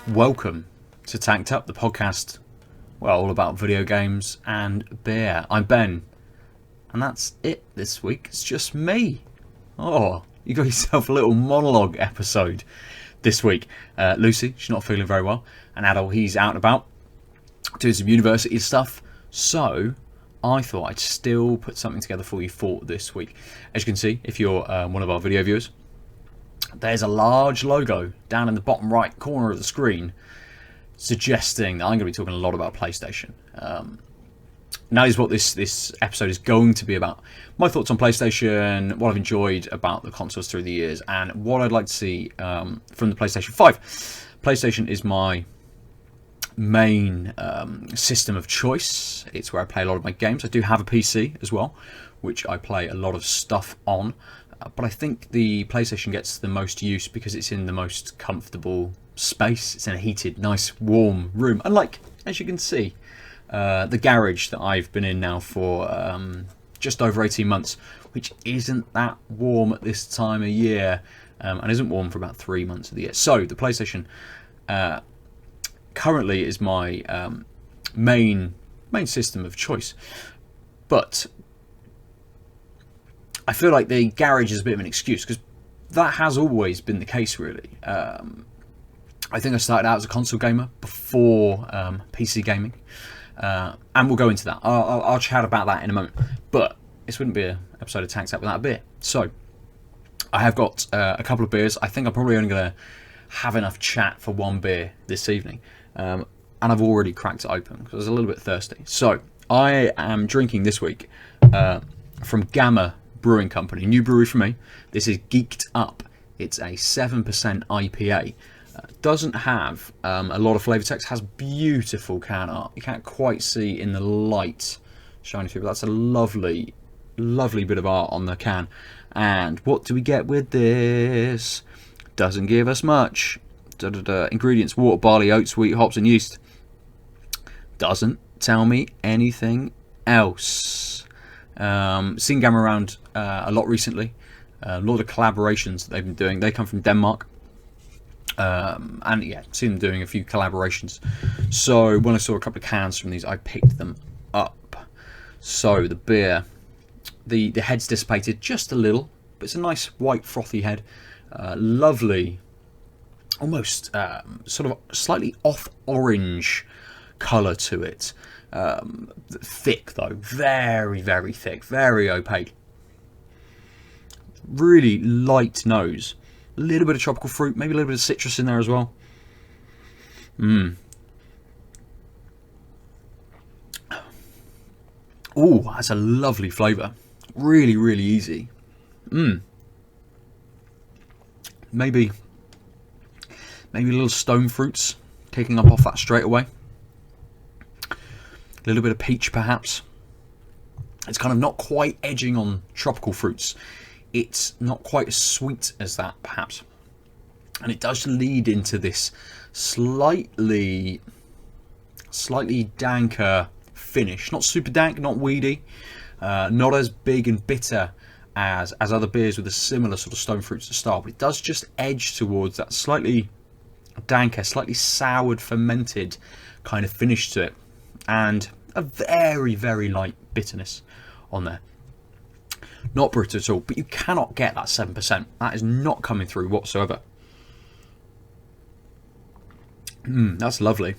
Welcome to Tanked Up, the podcast, well, all about video games and beer. I'm Ben, and that's it this week. It's just me. Oh, you got yourself a little monologue episode this week. Lucy, she's not feeling very well, and Adol, he's out and about doing some university stuff. So I thought I'd still put something together for you for this week. As you can see, if you're one of our video viewers, there's a large logo down in the bottom right corner of the screen suggesting that I'm going to be talking a lot about PlayStation. Now is what this episode is going to be about. My thoughts on PlayStation, what I've enjoyed about the consoles through the years, and what I'd like to see from the PlayStation 5. PlayStation is my main system of choice. It's where I play a lot of my games. I do have a PC as well, which I play a lot of stuff on. But I think the PlayStation gets the most use because it's in the most comfortable space. It's in a heated, nice, warm room. Unlike, as you can see, the garage that I've been in now for just over 18 months, which isn't that warm at this time of year, and isn't warm for about 3 months of the year. So the PlayStation currently is my main system of choice. But I feel like the garage is a bit of an excuse because that has always been the case, really. I think I started out as a console gamer before PC gaming, and we'll go into that. I'll chat about that in a moment. But this wouldn't be an episode of Tanked Up without a beer. So I have got a couple of beers. I think I'm probably only going to have enough chat for one beer this evening, and I've already cracked it open because I was a little bit thirsty. So I am drinking this week from Gamma Brewing Company, new brewery for me. This is Geeked Up. It's a 7% IPA. Doesn't have a lot of flavour text. Has beautiful can art. You can't quite see in the light shining through, but that's a lovely bit of art on the can. And what do we get with this? Doesn't give us much. Ingredients: water, barley, oats, wheat, hops and yeast. Doesn't tell me anything else. Seen Gamma around a lot recently. A lot of collaborations that they've been doing. They come from Denmark. And yeah, seen them doing a few collaborations. So when I saw a couple of cans from these, I picked them up. So the beer, the head's dissipated just a little, but it's a nice white frothy head. Lovely, almost sort of slightly off orange colour to it. Thick though, very thick, very opaque. Really light nose, a little bit of tropical fruit, maybe a little bit of citrus in there as well. Oh, that's a lovely flavour. Really easy. Maybe a little stone fruits kicking up off that straight away. A little bit of peach perhaps. It's kind of not quite edging on tropical fruits. It's not quite as sweet as that perhaps. And it does lead into this slightly danker finish. Not super dank, not weedy. Not as big and bitter as other beers with a similar sort of stone fruits to start. But it does just edge towards that slightly danker, slightly soured, fermented kind of finish to it. And a very light bitterness on there. Not brutal at all, but you cannot get that 7%. That is not coming through whatsoever. That's lovely.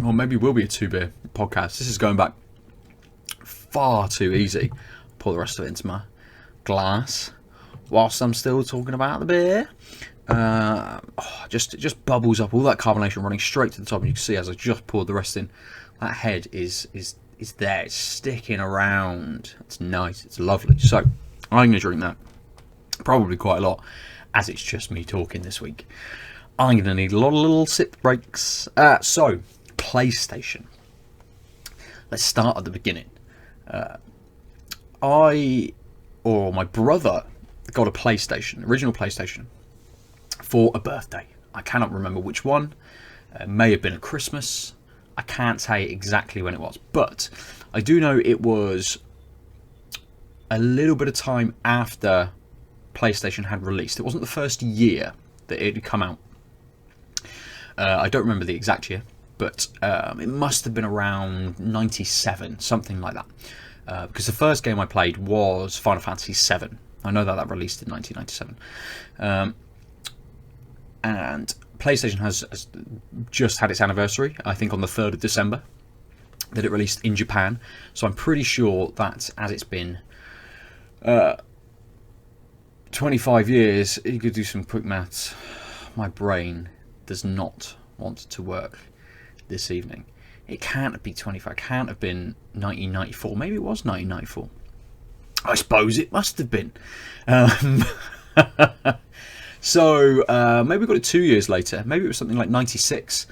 Or maybe it will be a 2-beer podcast. This is going back far too easy. Pour the rest of it into my glass whilst I'm still talking about the beer. Just bubbles up, all that carbonation running straight to the top. And you can see as I just poured the rest in, that head is there. It's sticking around. It's nice. It's lovely. So I'm going to drink that probably quite a lot, as it's just me talking this week. I'm going to need a lot of little sip breaks. So PlayStation. Let's start at the beginning. My brother got a PlayStation, original PlayStation, for a birthday. I cannot remember which one. It may have been a Christmas. I can't say exactly when it was, but I do know it was a little bit of time after PlayStation had released. It wasn't the first year that it had come out. I don't remember the exact year, but it must have been around 97, something like that. Because the first game I played was Final Fantasy VII. I know that released in 1997. And PlayStation has just had its anniversary, I think on the 3rd of December, that it released in Japan. So I'm pretty sure that as it's been 25 years, you could do some quick maths. My brain does not want to work this evening. It can't be 25, it can't have been 1994. Maybe it was 1994. I suppose it must have been. So maybe we got it 2 years later. Maybe it was something like 96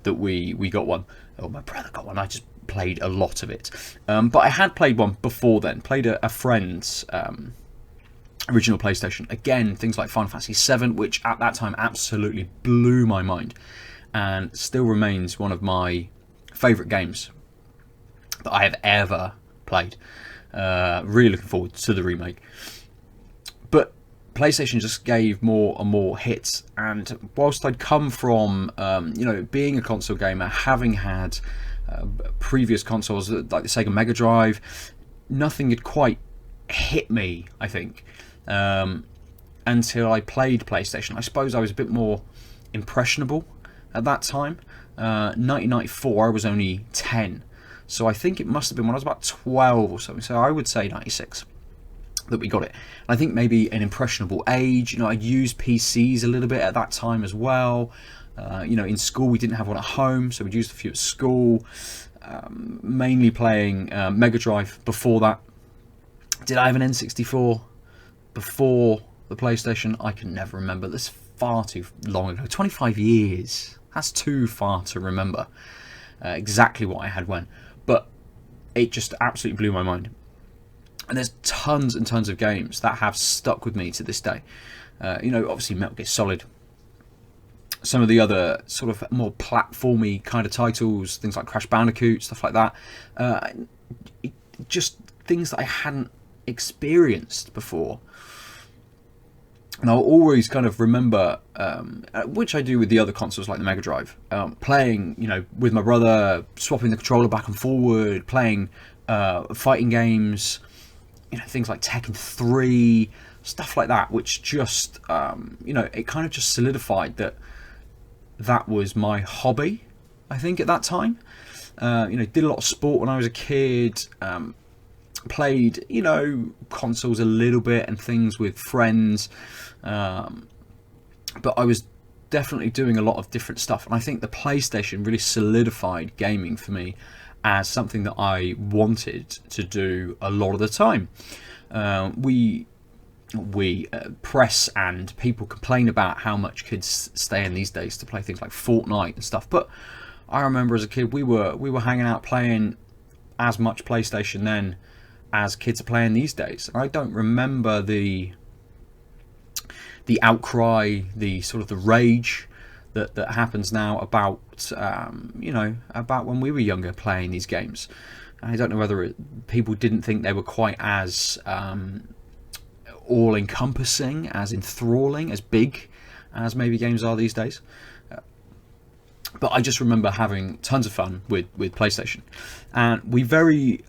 that we got one. Oh, my brother got one. I just played a lot of it. But I had played one before then. Played a friend's original PlayStation. Again, things like Final Fantasy VII, which at that time absolutely blew my mind. And still remains one of my favourite games that I have ever played. Really looking forward to the remake. But PlayStation just gave more and more hits, and whilst I'd come from being a console gamer, having had previous consoles like the Sega Mega Drive, nothing had quite hit me, I think, until I played PlayStation. I suppose I was a bit more impressionable at that time. 1994, I was only 10, so I think it must have been when I was about 12 or something, so I would say 96 that we got it. And I think maybe an impressionable age. I'd used PCs a little bit at that time as well. In school we didn't have one at home, so we'd used a few at school. Mainly playing Mega Drive before that. Did I have an N64 before the PlayStation? I can never remember. That's far too long ago. 25 years. That's too far to remember exactly what I had when. But it just absolutely blew my mind. And there's tons and tons of games that have stuck with me to this day. Obviously Metal Gear Solid. Some of the other sort of more platformy kind of titles, things like Crash Bandicoot, stuff like that. Just things that I hadn't experienced before. And I'll always kind of remember, which I do with the other consoles like the Mega Drive, playing, with my brother, swapping the controller back and forward, playing fighting games, things like Tekken 3, stuff like that, which just, it kind of just solidified that was my hobby, I think, at that time. Did a lot of sport when I was a kid, played, consoles a little bit and things with friends, but I was definitely doing a lot of different stuff, and I think the PlayStation really solidified gaming for me as something that I wanted to do a lot of the time. We press and people complain about how much kids stay in these days to play things like Fortnite and stuff, but I remember as a kid we were hanging out playing as much PlayStation then as kids are playing these days. I don't remember the outcry, the sort of the rage that happens now about about when we were younger playing these games. I don't know whether people didn't think they were quite as all-encompassing, as enthralling, as big as maybe games are these days. But I just remember having tons of fun with PlayStation, and we very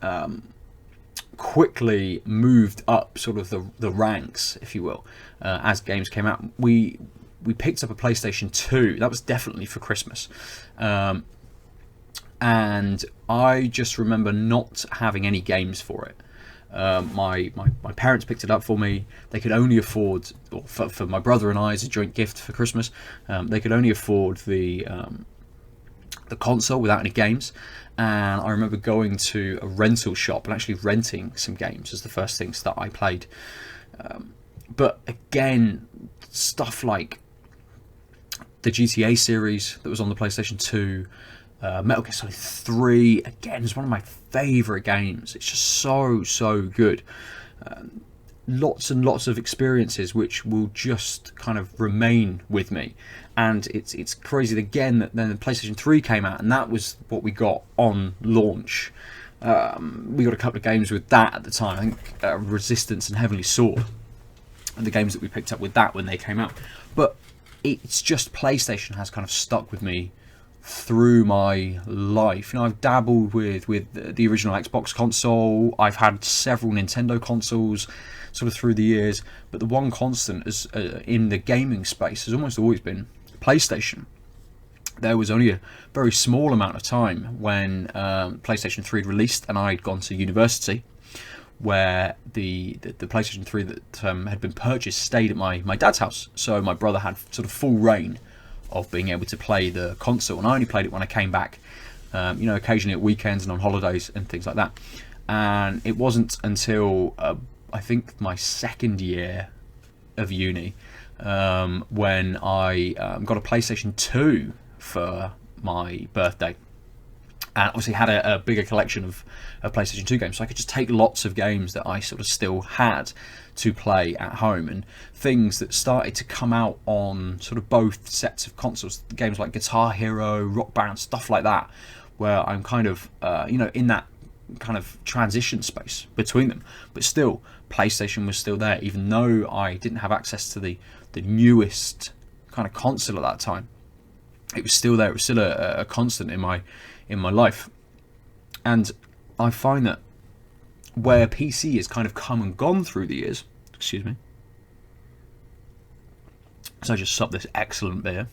quickly moved up sort of the ranks, if you will, as games came out. We picked up a PlayStation 2. That was definitely for Christmas. And I just remember not having any games for it. My parents picked it up for me. They could only afford, or for my brother and I as a joint gift for Christmas, they could only afford the console without any games. And I remember going to a rental shop and actually renting some games as the first things that I played. But again, stuff like the GTA series that was on the PlayStation 2, Metal Gear Solid 3, again, is one of my favourite games. It's just so good. Lots and lots of experiences which will just kind of remain with me. And it's crazy again that then the PlayStation 3 came out, and that was what we got on launch. We got a couple of games with that at the time. I think Resistance and Heavenly Sword, and the games that we picked up with that when they came out. But it's just PlayStation has kind of stuck with me through my life. I've dabbled with the original Xbox console. I've had several Nintendo consoles sort of through the years, but the one constant is in the gaming space has almost always been PlayStation. There was only a very small amount of time when PlayStation 3 had released and I'd gone to university, where the PlayStation 3 that had been purchased stayed at my dad's house. So my brother had sort of full reign of being able to play the console, and I only played it when I came back, occasionally at weekends and on holidays and things like that. And it wasn't until I think my second year of uni when I got a PlayStation 2 for my birthday, and obviously had a bigger collection of PlayStation 2 games, so I could just take lots of games that I sort of still had to play at home, and things that started to come out on sort of both sets of consoles, games like Guitar Hero, Rock Band, stuff like that, where I'm kind of in that kind of transition space between them. But still, PlayStation was still there, even though I didn't have access to the newest kind of console at that time. It was still there. It was still a constant in my life. And I find that where PC has kind of come and gone through the years, excuse me, so I just supped this excellent beer.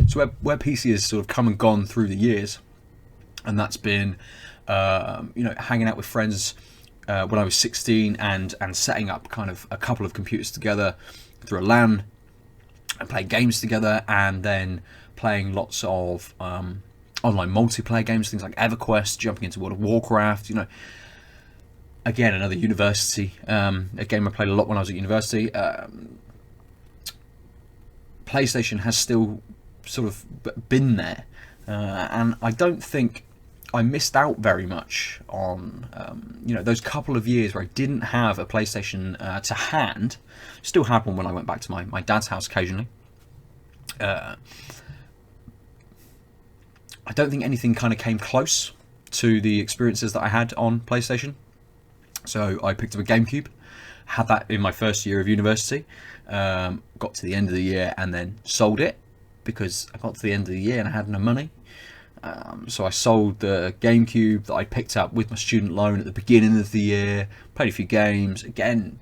So where PC has sort of come and gone through the years, and that's been hanging out with friends when I was 16 and setting up kind of a couple of computers together through a LAN and playing games together, and then playing lots of online multiplayer games, things like EverQuest, jumping into World of Warcraft. Again, another university, a game I played a lot when I was at university. PlayStation has still sort of been there, and I don't think I missed out very much on those couple of years where I didn't have a PlayStation to hand. Still had one when I went back to my dad's house occasionally. I don't think anything kind of came close to the experiences that I had on PlayStation. So I picked up a GameCube, had that in my first year of university, got to the end of the year and then sold it, because I got to the end of the year and I had no money. So I sold the GameCube that I picked up with my student loan at the beginning of the year, played a few games. Again,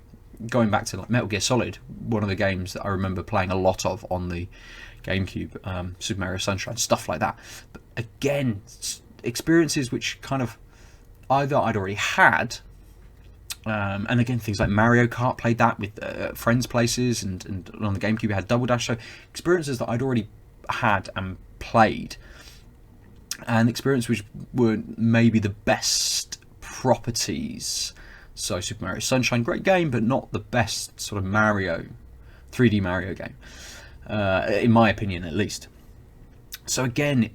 going back to like Metal Gear Solid, one of the games that I remember playing a lot of on the GameCube, Super Mario Sunshine, stuff like that. But again, experiences which kind of either I'd already had, and again, things like Mario Kart, played that with friends' places, and on the GameCube we had Double Dash, so experiences that I'd already had and played, and experiences which were maybe the best properties. So Super Mario Sunshine, great game, but not the best sort of 3D Mario game, in my opinion at least. So again,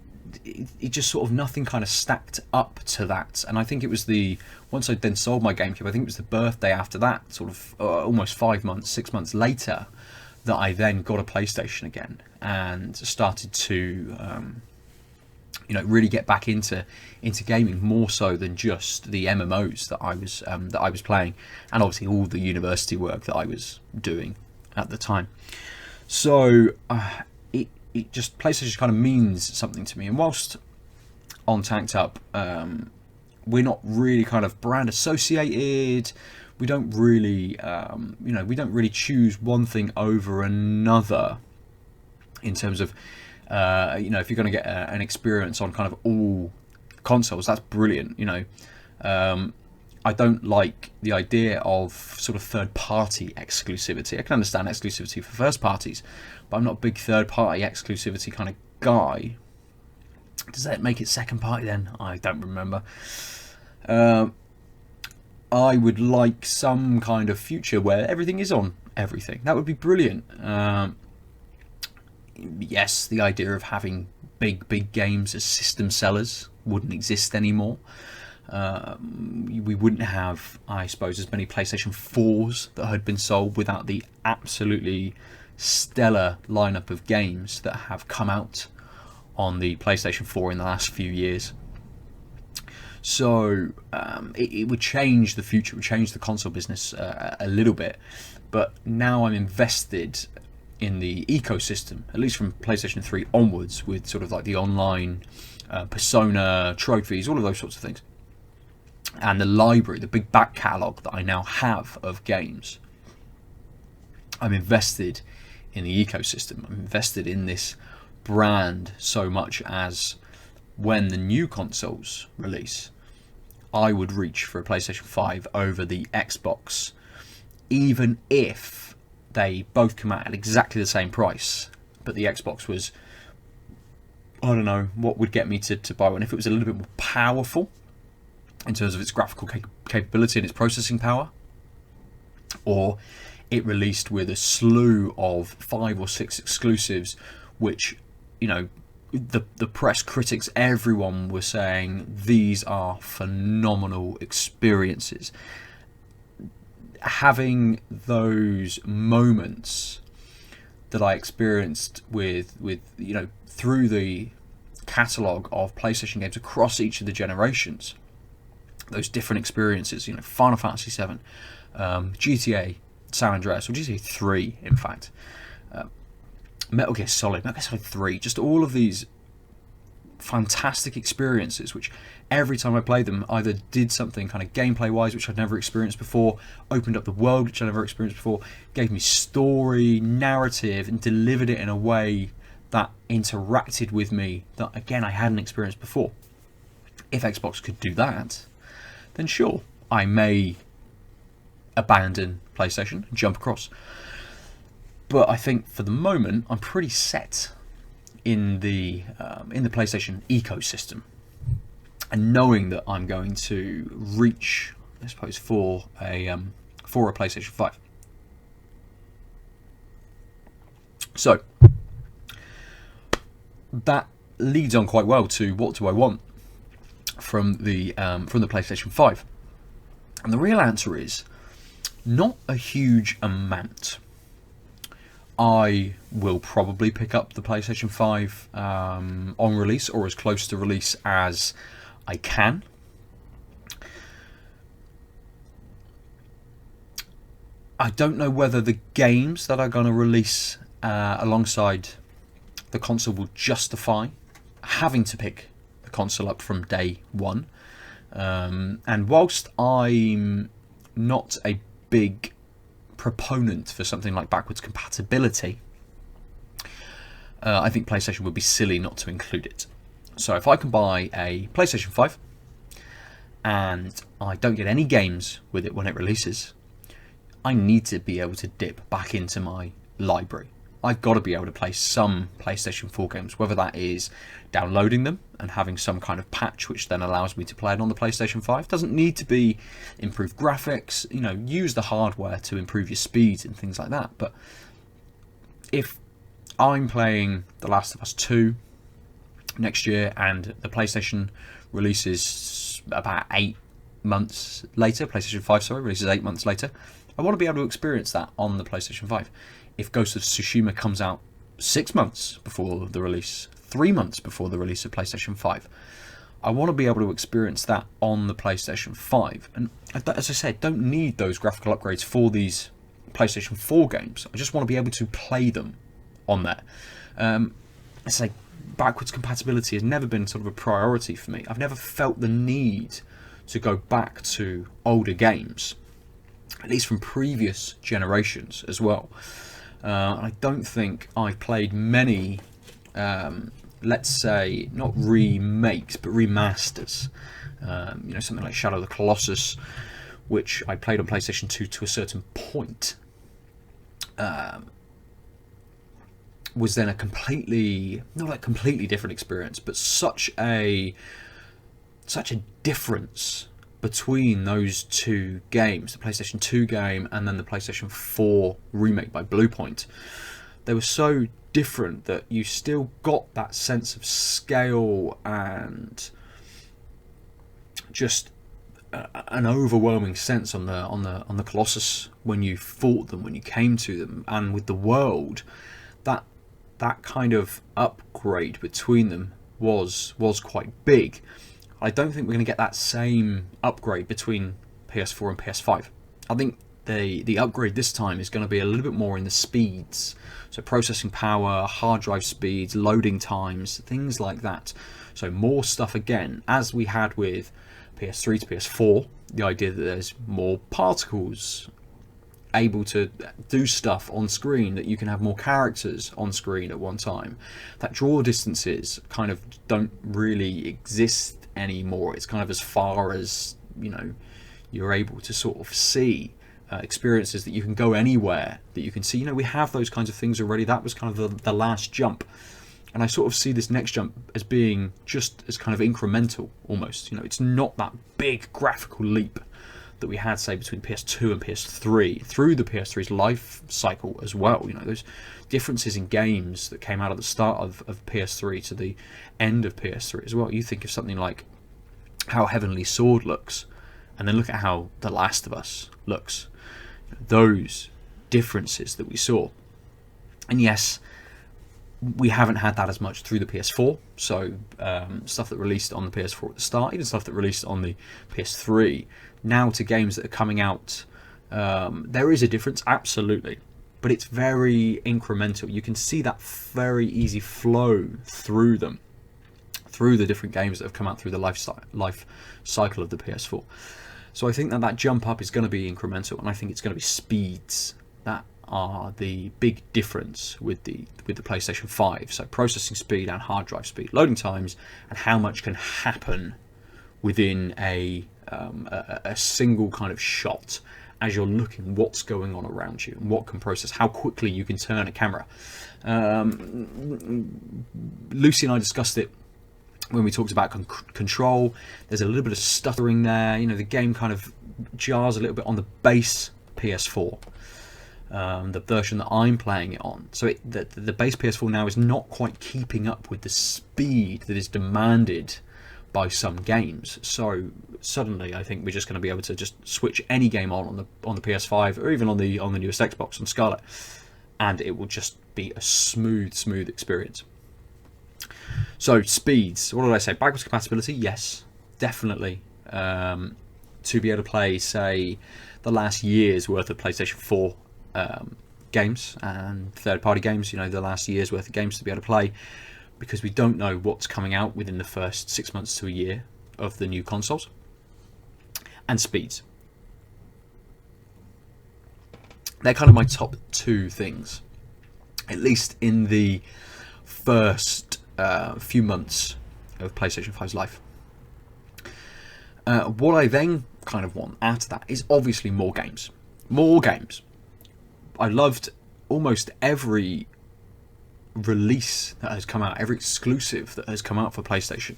it just sort of nothing kind of stacked up to that. And I think it was once I'd then sold my GameCube, I think it was the birthday after that, sort of almost 6 months later, that I then got a PlayStation again and started to really get back into gaming, more so than just the MMOs that I was playing, and obviously all the university work that I was doing at the time. So it just, PlayStation kind of means something to me. And whilst on Tanked Up, we're not really kind of brand associated. We don't really we don't really choose one thing over another in terms of if you're going to get an experience on kind of all consoles, that's brilliant. I don't like the idea of sort of third-party exclusivity. I can understand exclusivity for first parties, but I'm not a big third-party exclusivity kind of guy. Does that make it second party then? I don't remember. I would like some kind of future where everything is on everything. That would be brilliant. Yes, the idea of having big games as system sellers wouldn't exist anymore. We wouldn't have, I suppose, as many PlayStation 4s that had been sold without the absolutely stellar lineup of games that have come out on the PlayStation 4 in the last few years. So it would change the future, it would change the console business a little bit. But now I'm invested in the ecosystem, at least from PlayStation 3 onwards, with sort of like the online persona, trophies, all of those sorts of things. And the library, the big back catalogue that I now have of games. I'm invested in the ecosystem. I'm invested in this brand so much as when the new consoles release, I would reach for a PlayStation 5 over the Xbox, even if they both come out at exactly the same price. But the Xbox was, I don't know, what would get me to buy one. If it was a little bit more powerful in terms of its graphical capability and its processing power, or it released with a slew of 5 or 6 exclusives, which, you know, the press, critics, everyone was saying these are phenomenal experiences. Having those moments that I experienced with you know, through the catalogue of PlayStation games across each of the generations, those different experiences, you know, Final Fantasy VII, GTA San Andreas, or GTA 3 in fact, Metal Gear Solid 3, just all of these fantastic experiences which every time I played them either did something kind of gameplay wise which I'd never experienced before, opened up the world which I'd never experienced before, gave me story, narrative, and delivered it in a way that interacted with me that again I hadn't experienced before. If Xbox could do that, then sure, I may abandon PlayStation and jump across. But I think for the moment I'm pretty set in the PlayStation ecosystem, and knowing that I'm going to reach, I suppose, for a PlayStation 5. So that leads on quite well to what do I want from the PlayStation 5, and the real answer is not a huge amount. I will probably pick up the PlayStation 5 on release, or as close to release as I can. I don't know whether the games that are going to release alongside the console will justify having to pick the console up from day one. And whilst I'm not a big proponent for something like backwards compatibility, I think PlayStation would be silly not to include it. So if I can buy a PlayStation 5 and I don't get any games with it when it releases, I need to be able to dip back into my library. I've got to be able to play some PlayStation 4 games, whether that is downloading them and having some kind of patch which then allows me to play it on the PlayStation 5. Doesn't need to be improved graphics, you know, use the hardware to improve your speeds and things like that. But if I'm playing The Last of Us 2 next year and the PlayStation releases about 8 months later, PlayStation 5, sorry, releases 8 months later, I want to be able to experience that on the PlayStation 5. If Ghost of Tsushima comes out 6 months before the release, 3 months before the release of PlayStation 5, I want to be able to experience that on the PlayStation 5. And as I said, don't need those graphical upgrades for these PlayStation 4 games. I just want to be able to play them on there. It's like backwards compatibility has never been sort of a priority for me. I've never felt the need to go back to older games, at least from previous generations as well. I don't think I've played many, let's say, not remakes, but remasters. You know, something like Shadow of the Colossus, which I played on PlayStation 2 to a certain point, was then a completely, not like completely different experience, but such a difference between those two games, the PlayStation 2 game and then the PlayStation 4 remake by Bluepoint. They were so different that you still got that sense of scale and just an overwhelming sense on the Colossus when you fought them, when you came to them, and with the world, that kind of upgrade between them was quite big. I don't think we're going to get that same upgrade between PS4 and PS5. I think the upgrade this time is going to be a little bit more in the speeds, so processing power, hard drive speeds, loading times, things like that. So more stuff again, as we had with PS3 to PS4, the idea that there's more particles able to do stuff on screen, that you can have more characters on screen at one time, that draw distances kind of don't really exist anymore. It's kind of as far as, you know, you're able to sort of see experiences, that you can go anywhere, that you can see, you know, we have those kinds of things already. That was kind of the last jump, and I sort of see this next jump as being just as kind of incremental almost. You know, it's not that big graphical leap that we had, say, between PS2 and PS3 through the PS3's life cycle as well. You know, those differences in games that came out at the start of PS3 to the end of PS3 as well. You think of something like how Heavenly Sword looks, and then look at how The Last of Us looks. Those differences that we saw. And yes, we haven't had that as much through the PS4. So stuff that released on the PS4 at the start, even stuff that released on the PS3, now to games that are coming out, there is a difference, absolutely. But it's very incremental. You can see that very easy flow through them, through the different games that have come out through the life cycle of the PS4. So I think that jump up is going to be incremental, and I think it's going to be speeds that are the big difference with the PlayStation 5. So processing speed and hard drive speed, loading times, and how much can happen within a single kind of shot as you're looking what's going on around you and what can process, how quickly you can turn a camera. Lucy and I discussed it when we talked about control. There's a little bit of stuttering there. You know, the game kind of jars a little bit on the base PS4, the version that I'm playing it on. So the base PS4 now is not quite keeping up with the speed that is demanded by some games. So suddenly I think we're just going to be able to just switch any game on the PS5, or even on the newest Xbox, on Scarlet, and it will just be a smooth experience. So speeds, what did I say? Backwards compatibility, yes, definitely. To be able to play, say, the last year's worth of PlayStation 4 games and third-party games, you know, the last year's worth of games to be able to play, because we don't know what's coming out within the first 6 months to a year of the new consoles. And speeds. They're kind of my top two things, at least in the first few months of PlayStation 5's life. What I then kind of want after that is obviously more games. More games. I loved almost every release that has come out, every exclusive that has come out for PlayStation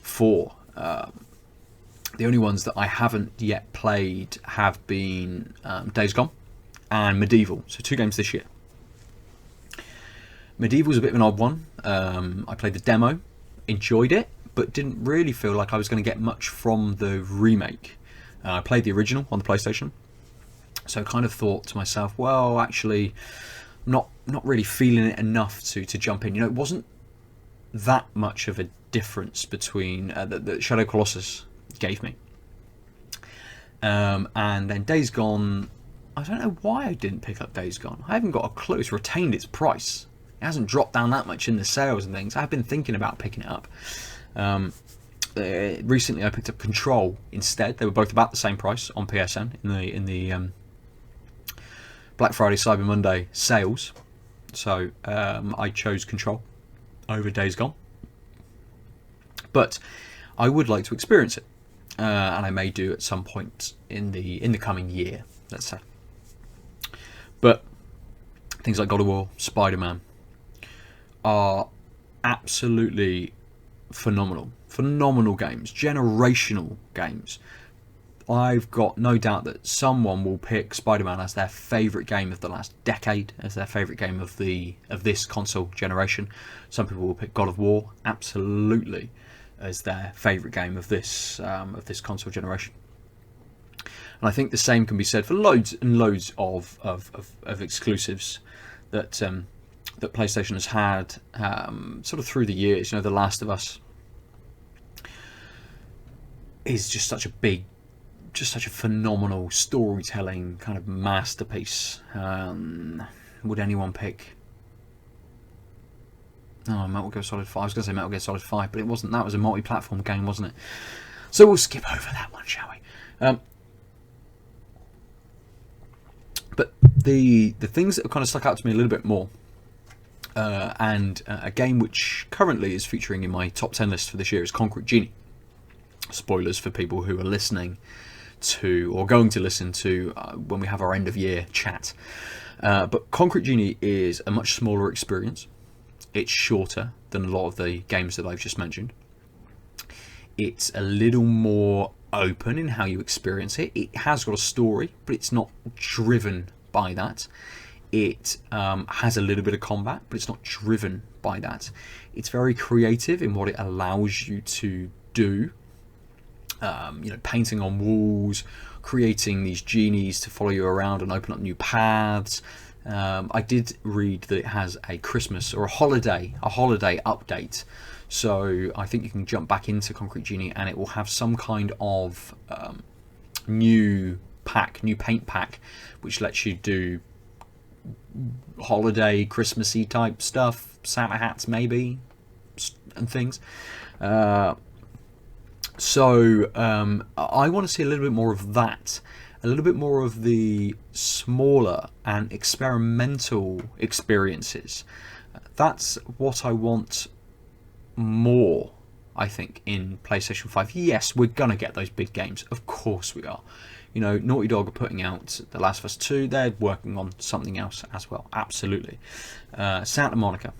4. The only ones that I haven't yet played have been Days Gone and Medieval. So 2 games this year. Medieval's a bit of an odd one. I played the demo, enjoyed it, but didn't really feel like I was going to get much from the remake. I played the original on the PlayStation, so I kind of thought to myself, well, actually, not really feeling it enough to jump in. You know, it wasn't that much of a difference between that Shadow Colossus gave me. And then Days Gone, I don't know why I didn't pick up Days Gone. I haven't got a clue. It's retained its price. It hasn't dropped down that much in the sales and things. I've been thinking about picking it up. Recently I picked up Control instead. They were both about the same price on PSN in the Black Friday Cyber Monday sales. So I chose Control over Days Gone. But I would like to experience it. And I may do at some point in the coming year, let's say. But things like God of War, Spider-Man are absolutely phenomenal games, generational games. I've got no doubt that someone will pick Spider-Man as their favourite game of the last decade, as their favourite game of this console generation. Some people will pick God of War absolutely as their favourite game of this console generation. And I think the same can be said for loads and loads of exclusives that that PlayStation has had sort of through the years. You know, The Last of Us. is just such a phenomenal storytelling kind of masterpiece. Would anyone pick? Oh, Metal Gear Solid 5. I was going to say Metal Gear Solid 5, but it wasn't. That was a multi-platform game, wasn't it? So we'll skip over that one, shall we? But the things that have kind of stuck out to me a little bit more, and a game which currently is featuring in my top 10 list for this year is Concrete Genie. Spoilers for people who are listening to, or going to listen to, when we have our end of year chat. But Concrete Genie is a much smaller experience. It's shorter than a lot of the games that I've just mentioned. It's a little more open in how you experience it. It has got a story, but it's not driven by that. It has a little bit of combat, but it's not driven by that. It's very creative in what it allows you to do. Painting on walls, creating these genies to follow you around and open up new paths. I did read that it has a Christmas or a holiday update. So I think you can jump back into Concrete Genie and it will have some kind of new paint pack, which lets you do holiday, Christmassy type stuff, Santa hats maybe, and things. So I want to see a little bit more of that, a little bit more of the smaller and experimental experiences. That's what I want more, I think, in PlayStation 5. Yes, we're going to get those big games. Of course we are. Naughty Dog are putting out The Last of Us 2. They're working on something else as well. Absolutely. Santa Monica.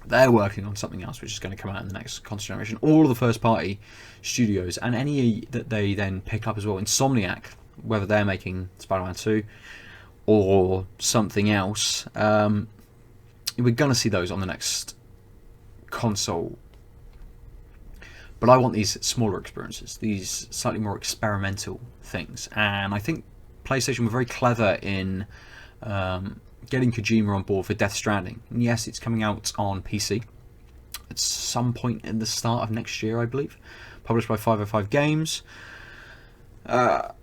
They're working on something else which is going to come out in the next console generation. All of the first-party studios, and any that they then pick up as well. Insomniac, whether they're making Spider-Man 2 or something else, we're going to see those on the next console. But I want these smaller experiences, these slightly more experimental things. And I think PlayStation were very clever in getting Kojima on board for Death Stranding. And yes, it's coming out on PC at some point in the start of next year, I believe. Published by 505 Games. But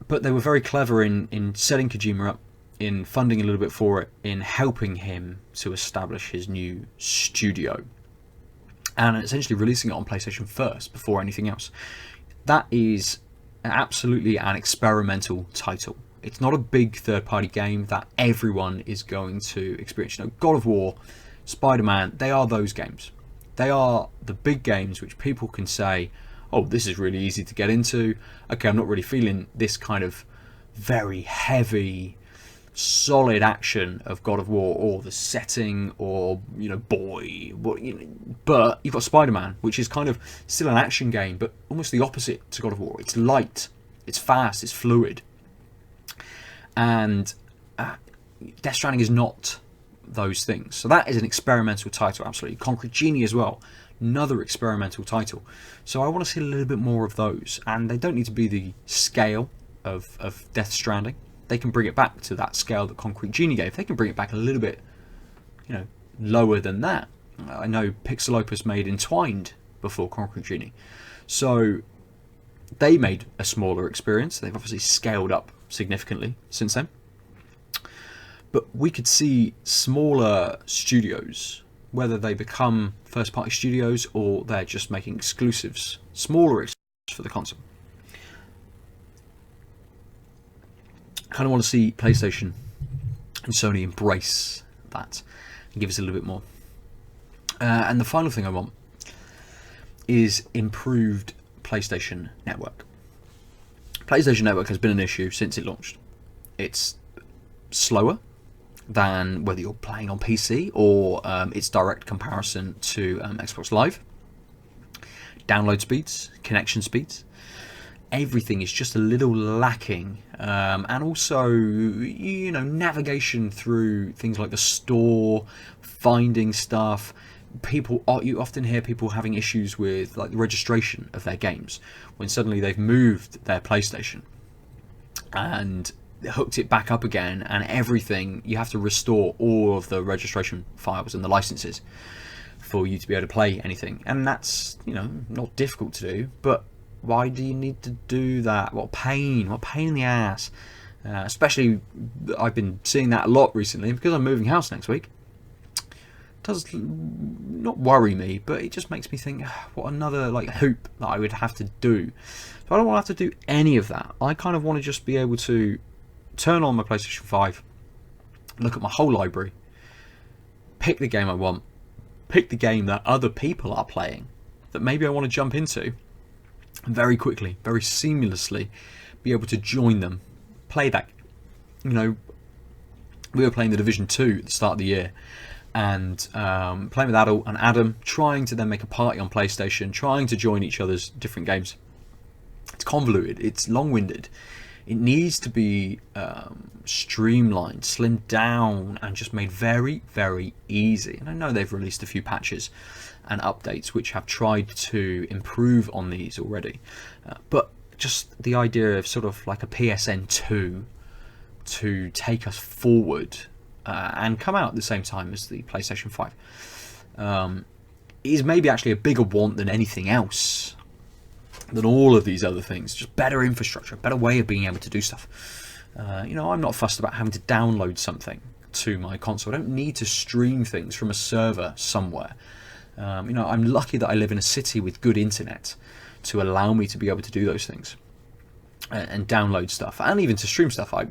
they were very clever in setting Kojima up, in funding a little bit for it, in helping him to establish his new studio. And essentially releasing it on PlayStation first before anything else. That is absolutely an experimental title. It's not a big third-party game that everyone is going to experience. God of War, Spider-Man, they are those games. They are the big games which people can say, oh, this is really easy to get into. Okay, I'm not really feeling this kind of very heavy, solid action of God of War, or the setting, or but you've got Spider-Man, which is kind of still an action game, but almost the opposite to God of War. It's light, it's fast, it's fluid, and Death Stranding is not those things. So that is an experimental title, absolutely. Concrete Genie as well, another experimental title. So I want to see a little bit more of those, and they don't need to be the scale of Death Stranding. They can bring it back to that scale that Concrete Genie gave. They can bring it back a little bit, lower than that. I know Pixel Opus made Entwined before Concrete Genie. So they made a smaller experience. They've obviously scaled up significantly since then. But we could see smaller studios, whether they become first-party studios or they're just making exclusives, smaller exclusives for the console. I kind of want to see PlayStation and Sony embrace that and give us a little bit more. And the final thing I want is improved PlayStation Network. PlayStation Network has been an issue since it launched. It's slower than whether you're playing on PC or its direct comparison to Xbox Live. Download speeds, connection speeds. Everything is just a little lacking, and also navigation through things like the store, finding stuff. You often hear people having issues with like the registration of their games when suddenly they've moved their PlayStation and hooked it back up again, and everything, you have to restore all of the registration files and the licenses for you to be able to play anything. And that's not difficult to do, but Why do you need to do that? What pain in the ass. Especially, I've been seeing that a lot recently because I'm moving house next week. It does not worry me, but it just makes me think, what another like hoop that I would have to do. So I don't want to have to do any of that. I kind of want to just be able to turn on my PlayStation 5, look at my whole library, pick the game I want, pick the game that other people are playing that maybe I want to jump into, and very quickly, very seamlessly be able to join them, play that. You know, we were playing The Division 2 at the start of the year, and playing with Adult and Adam, trying to then make a party on PlayStation, trying to join each other's different games. It's convoluted, it's long-winded. It needs to be streamlined, slimmed down, and just made very, very easy. And I know they've released a few patches and updates which have tried to improve on these already. But just the idea of sort of like a PSN 2 to take us forward and come out at the same time as the PlayStation 5 is maybe actually a bigger want than anything else. Than all of these other things. Just better infrastructure, better way of being able to do stuff. You know, I'm not fussed about having to download something to my console. I don't need to stream things from a server somewhere. You know, I'm lucky that I live in a city with good internet to allow me to be able to do those things and download stuff, and even to stream stuff. I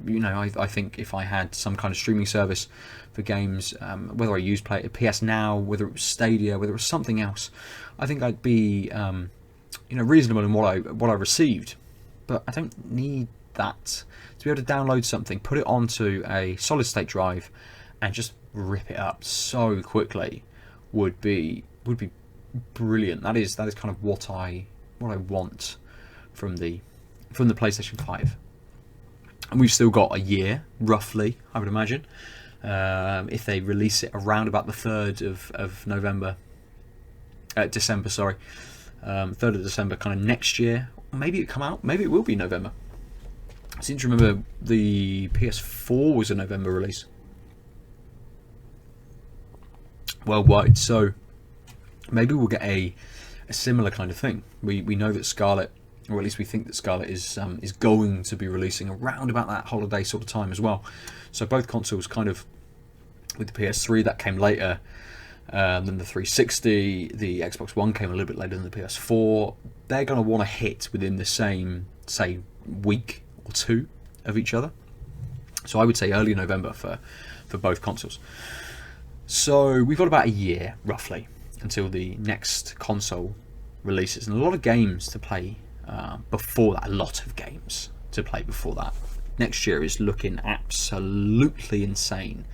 think if I had some kind of streaming service for games, whether I use PS Now, whether it was Stadia, whether it was something else, I think I'd be reasonable in what I received. But I don't need that. To be able to download something, put it onto a solid state drive, and just rip it up so quickly would be brilliant. That is kind of what I want from the PlayStation 5. And we've still got a year, roughly, I would imagine, if they release it around about the 3rd of November, December, sorry. 3rd of December, kind of next year. Maybe it come out. Maybe it will be November. I seem to remember the PS4 was a November release worldwide. So maybe we'll get a similar kind of thing. We know that Scarlet, or at least we think that Scarlet is going to be releasing around about that holiday sort of time as well. So both consoles kind of, with the PS3 that came later. Then the 360, the Xbox One came a little bit later than the PS4. They're going to want to hit within the same, say, week or two of each other. So I would say early November for both consoles. So we've got about a year, roughly, until the next console releases. And a lot of games to play before that. A lot of games to play before that. Next year is looking absolutely insane.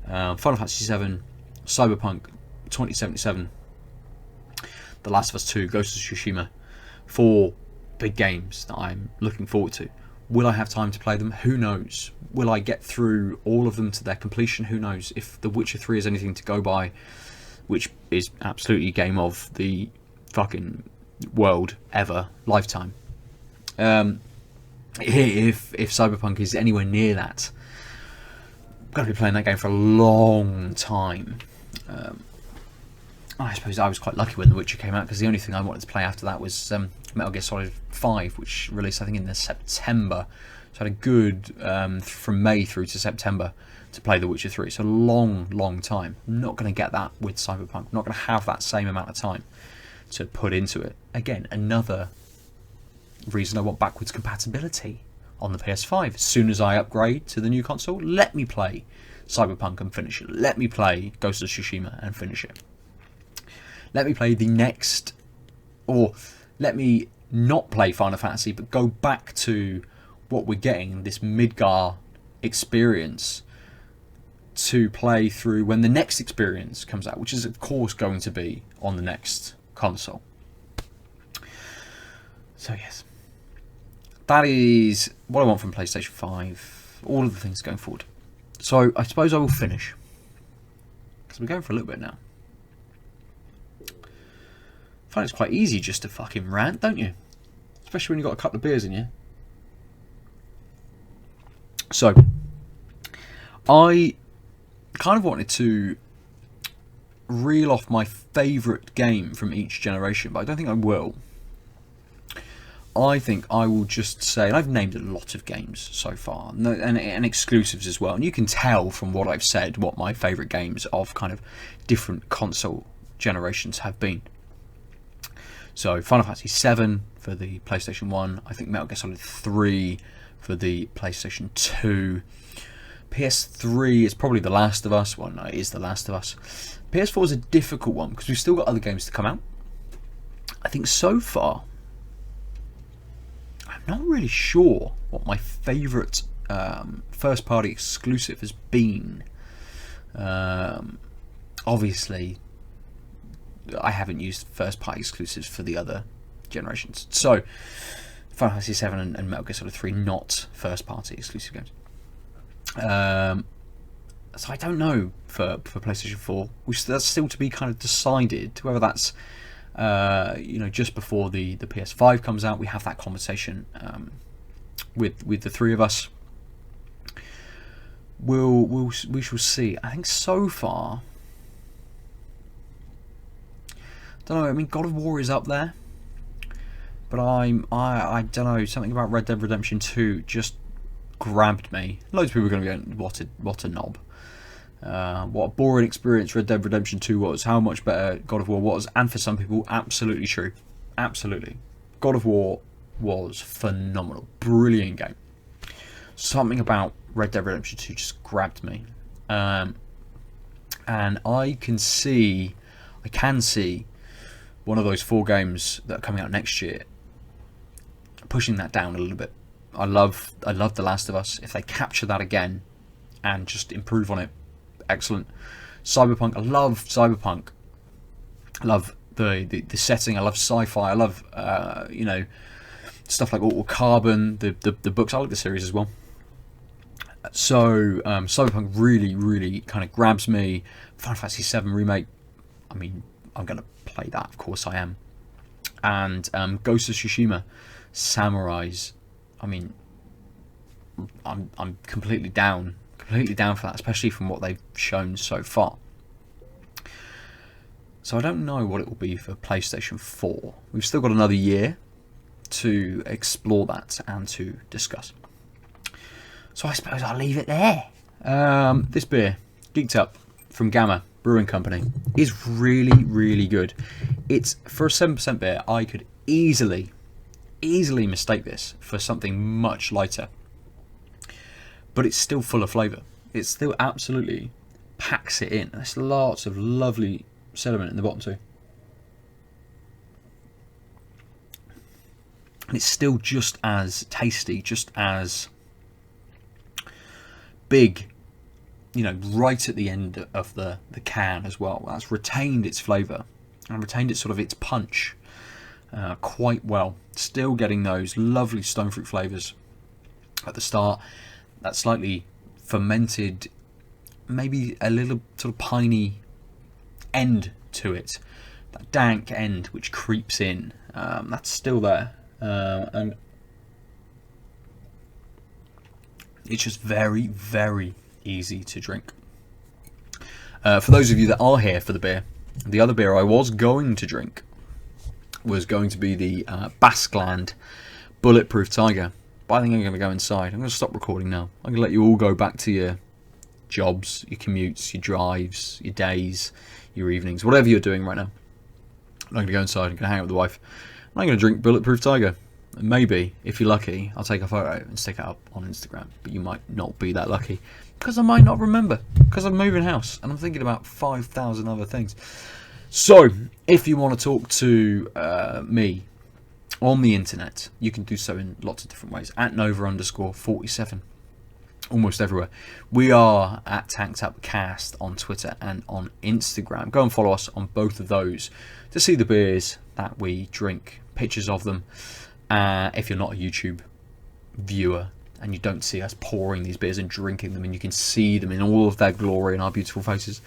Final Fantasy VII, Cyberpunk 2077, The Last of Us 2, Ghost of Tsushima, 4 big games that I'm looking forward to. Will I have time to play them? Who knows? Will I get through all of them to their completion? Who knows? If The Witcher 3 is anything to go by, which is absolutely game of the fucking world ever, lifetime. If Cyberpunk is anywhere near that, I'm going to be playing that game for a long time. I suppose I was quite lucky when The Witcher came out, because the only thing I wanted to play after that was Metal Gear Solid 5, which released I think in the September. So I had a good from May through to September to play The Witcher 3. So a long time. I'm not going to get that with Cyberpunk. I'm not going to have that same amount of time to put into it. Again, another reason I want backwards compatibility on the PS5. As soon as I upgrade to the new console, let me play Cyberpunk and finish it. Let me play Ghost of Tsushima and finish it. Let me play the next, or let me not play Final Fantasy, but go back to what we're getting, this Midgar experience, to play through when the next experience comes out, which is of course going to be on the next console. So yes, that is what I want from PlayStation 5, all of the things going forward. So I suppose I will finish, because we're going for a little bit now. I find it's quite easy just to fucking rant, don't you? Especially when you've got a couple of beers in you. So, I kind of wanted to reel off my favourite game from each generation, but I don't think I will. I think I will just say, and I've named a lot of games so far, and exclusives as well, and you can tell from what I've said what my favourite games of kind of different console generations have been. So Final Fantasy VII for the PlayStation 1, I think Metal Gear Solid 3 for the PlayStation 2, PS3 is probably The Last of Us. Well, no, it is The Last of Us. PS4 is a difficult one because we've still got other games to come out. I think so far, I'm not really sure what my favourite first-party exclusive has been. Obviously, I haven't used first-party exclusives for the other generations. So, Final Fantasy VII and Metal Gear Solid 3 not first-party exclusive games. So I don't know for PlayStation 4. That's still to be kind of decided. Whether that's just before the PS5 comes out, we have that conversation with the three of us. We shall see. I think so far, don't know. I mean, God of War is up there, but I don't know. Something about Red Dead Redemption 2 just grabbed me. Loads of people are going to be going, what a knob. What a boring experience Red Dead Redemption 2 was. How much better God of War was. And for some people, absolutely true. Absolutely. God of War was phenomenal. Brilliant game. Something about Red Dead Redemption 2 just grabbed me. And I can see one of those 4 games that are coming out next year pushing that down a little bit. I love The Last of Us. If they capture that again and just improve on it, excellent. Cyberpunk, I love Cyberpunk. I love the setting. I love sci-fi. I love stuff like Altered Carbon, the books. I like the series as well. So Cyberpunk really kind of grabs me. Final Fantasy VII remake. I mean, I'm gonna play that. Of course I am. And Ghost of Tsushima, Samurais. I mean, I'm completely down for that, especially from what they've shown so far. So I don't know what it will be for PlayStation 4. We've still got another year to explore that and to discuss. So I suppose I'll leave it there. This beer, Geeked Up from Gamma Brewing Company, is really good. It's for a 7% beer. I could easily mistake this for something much lighter, but it's still full of flavour. It still absolutely packs it in. There's lots of lovely sediment in the bottom too, and it's still just as tasty, just as big, right at the end of the can as well. That's retained its flavour and retained its punch quite well. Still getting those lovely stone fruit flavours at the start. That slightly fermented, maybe a little sort of piney end to it. That dank end which creeps in. That's still there. And it's just very easy to drink. For those of you that are here for the beer, the other beer I was going to drink was going to be the Basqueland Bulletproof Tiger. But I think I'm going to go inside. I'm going to stop recording now. I'm going to let you all go back to your jobs, your commutes, your drives, your days, your evenings, whatever you're doing right now. I'm going to go inside. I'm going to hang out with the wife. I'm going to drink Bulletproof Tiger. And maybe, if you're lucky, I'll take a photo and stick it up on Instagram. But you might not be that lucky, because I might not remember, because I'm moving house and I'm thinking about 5,000 other things. So, if you want to talk to me on the internet, you can do so in lots of different ways. At Nova_47, almost everywhere. We are at Tanked Up Cast on Twitter and on Instagram. Go and follow us on both of those to see the beers that we drink, pictures of them. If you're not a YouTube viewer and you don't see us pouring these beers and drinking them, and you can see them in all of their glory in our beautiful faces,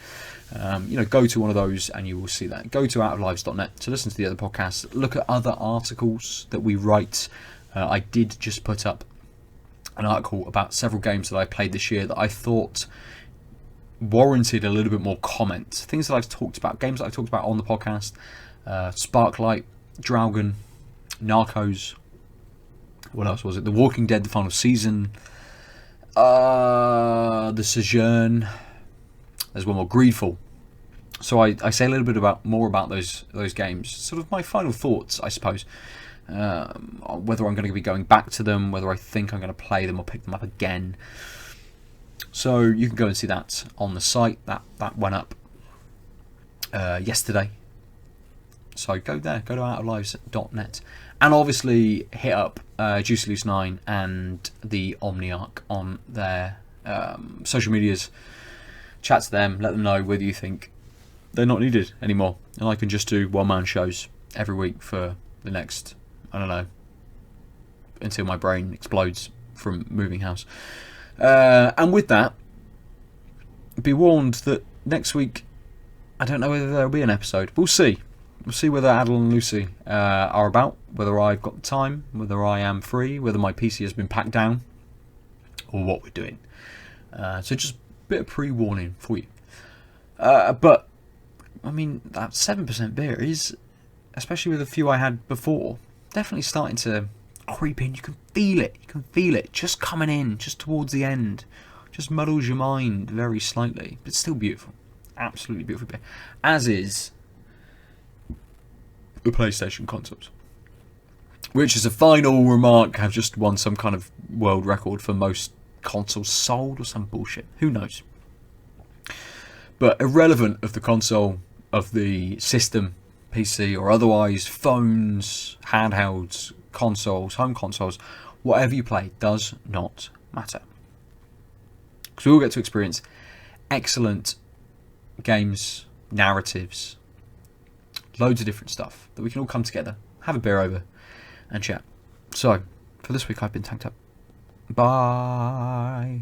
go to one of those and you will see that. Go to outoflives.net to listen to the other podcasts. Look at other articles that we write. I did just put up an article about several games that I played this year that I thought warranted a little bit more comment. Things that I've talked about, games that I've talked about on the podcast. Sparklight, Dragon, Narcos, What else was it? The Walking Dead, the final season. The Sojourn. There's one more, Greedfall. So I say a little bit more about those games. Sort of my final thoughts, I suppose. Whether I'm going to be going back to them, whether I think I'm going to play them or pick them up again. So you can go and see that on the site. That went up yesterday. So go there, go to outerlives.net. And obviously hit up Juicy Loose 9 and the Omniarch on their social medias. Chat to them, let them know whether you think they're not needed anymore. And I can just do one-man shows every week for the next, I don't know, until my brain explodes from moving house. And with that, be warned that next week, I don't know whether there'll be an episode. We'll see. We'll see whether Adel and Lucy are about, whether I've got the time, whether I am free, whether my PC has been packed down, or what we're doing. So just a bit of pre-warning for you. But, I mean, that 7% beer is, especially with the few I had before, definitely starting to creep in. You can feel it. You can feel it just coming in, just towards the end. Just muddles your mind very slightly, but it's still beautiful. Absolutely beautiful beer. As is the PlayStation consoles, which is a final remark, have just won some kind of world record for most consoles sold or some bullshit. Who knows? But irrelevant of the console, of the system, PC or otherwise, phones, handhelds, consoles, home consoles, whatever you play does not matter. Because we all get to experience excellent games, narratives, loads of different stuff that we can all come together, have a beer over and chat. So, for this week I've been tanked up. Bye.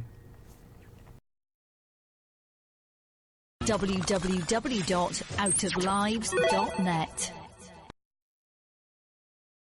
www.outoflives.net